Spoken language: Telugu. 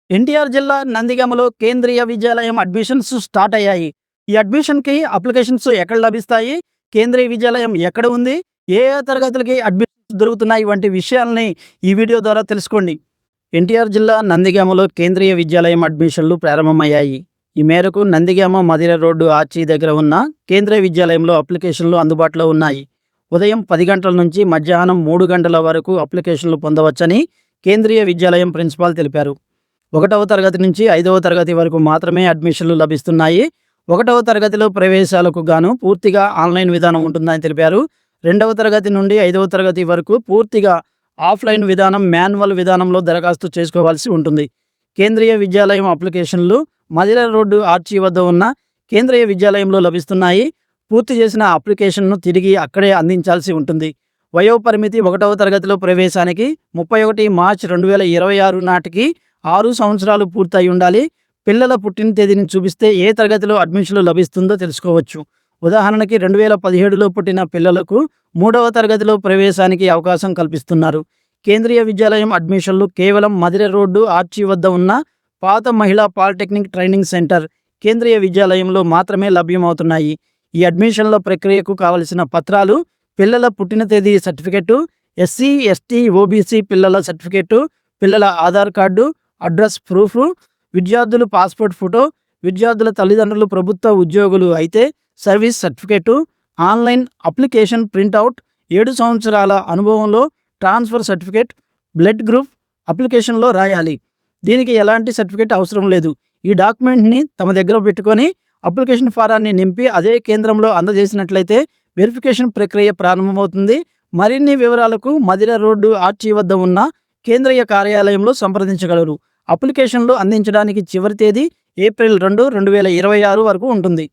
ఎన్టీఆర్ జిల్లా నందిగామలో కేంద్రీయ విద్యాలయం అడ్మిషన్స్ స్టార్ట్ అయ్యాయి. ఈ అడ్మిషన్‌కి అప్లికేషన్స్ ఎక్కడ లభిస్తాయి? కేంద్రీయ విద్యాలయం ఎక్కడ ఉంది? ఏ ఏ తరగతులకి అడ్మిషన్స్ దొరుకుతున్నాయి? వంటి విషయాల్ని ఈ వీడియో ద్వారా తెలుసుకోండి. ఎన్టీఆర్ జిల్లా నందిగామలో కేంద్రీయ విద్యాలయం అడ్మిషన్లు ప్రారంభమయ్యాయి. ఈ మేరకు నందిగామ మదిర రోడ్డు ఆర్చి దగ్గర ఉన్న కేంద్రీయ విద్యాలయంలో అప్లికేషన్లు అందుబాటులో ఉన్నాయి. ఉదయం 10 గంటల నుంచి మధ్యాహ్నం 3 గంటల వరకు అప్లికేషన్లు పొందవచ్చని కేంద్రీయ విద్యాలయం ప్రిన్సిపాల్ తెలిపారు. 1వ తరగతి నుంచి 5వ తరగతి వరకు మాత్రమే అడ్మిషన్లు లభిస్తున్నాయి. 1వ తరగతిలో ప్రవేశాలకు గాను పూర్తిగా ఆన్లైన్ విధానం ఉంటుందని తెలిపారు. 2వ తరగతి నుండి 5వ తరగతి వరకు పూర్తిగా ఆఫ్లైన్ విధానం, మాన్యువల్ విధానంలో దరఖాస్తు చేసుకోవాల్సి ఉంటుంది. కేంద్రీయ విద్యాలయం అప్లికేషన్లు మదిర రోడ్డు ఆర్చి వద్ద ఉన్న కేంద్రీయ విద్యాలయంలో లభిస్తున్నాయి. పూర్తి చేసిన అప్లికేషన్ను తిరిగి అక్కడే అందించాల్సి ఉంటుంది. వయోపరిమితి 1వ తరగతిలో ప్రవేశానికి 31 మార్చి 2026 నాటికి 6 సంవత్సరాలు పూర్తయి ఉండాలి. పిల్లల పుట్టిన తేదీని చూపిస్తే ఏ తరగతిలో అడ్మిషన్లు లభిస్తుందో తెలుసుకోవచ్చు. ఉదాహరణకి 2017లో పుట్టిన పిల్లలకు 3వ తరగతిలో ప్రవేశానికి అవకాశం కల్పిస్తున్నారు. కేంద్రీయ విద్యాలయం అడ్మిషన్లు కేవలం మదిర రోడ్డు ఆర్చి వద్ద ఉన్న పాత మహిళా పాలిటెక్నిక్ ట్రైనింగ్ సెంటర్ కేంద్రీయ విద్యాలయంలో మాత్రమే లభ్యమవుతున్నాయి. ఈ అడ్మిషన్ల ప్రక్రియకు కావలసిన పత్రాలు: పిల్లల పుట్టిన తేదీ సర్టిఫికెట్టు, ఎస్సీ, ఎస్టీ, ఓబీసీ పిల్లల సర్టిఫికెట్టు, పిల్లల ఆధార్ కార్డు, అడ్రస్ ప్రూఫ్, విద్యార్థులు పాస్పోర్ట్ ఫోటో, విద్యార్థుల తల్లిదండ్రులు ప్రభుత్వ ఉద్యోగులు అయితే service certificate, online application printout, 7 సంవత్సరాల అనుభవంలో ట్రాన్స్ఫర్ సర్టిఫికెట్, బ్లడ్ గ్రూప్ అప్లికేషన్లో రాయాలి. దీనికి ఎలాంటి సర్టిఫికెట్ అవసరం లేదు. ఈ డాక్యుమెంట్ని తమ దగ్గర పెట్టుకొని అప్లికేషన్ ఫారాన్ని నింపి అదే కేంద్రంలో అందజేసినట్లయితే వెరిఫికేషన్ ప్రక్రియ ప్రారంభమవుతుంది. మరిన్ని వివరాలకు మదిర రోడ్డు ఆర్చి వద్ద ఉన్న కేంద్రీయ కార్యాలయంలో సంప్రదించగలరు. అప్లికేషన్లు అందించడానికి చివరి తేదీ ఏప్రిల్ 2, 2026 వరకు ఉంటుంది.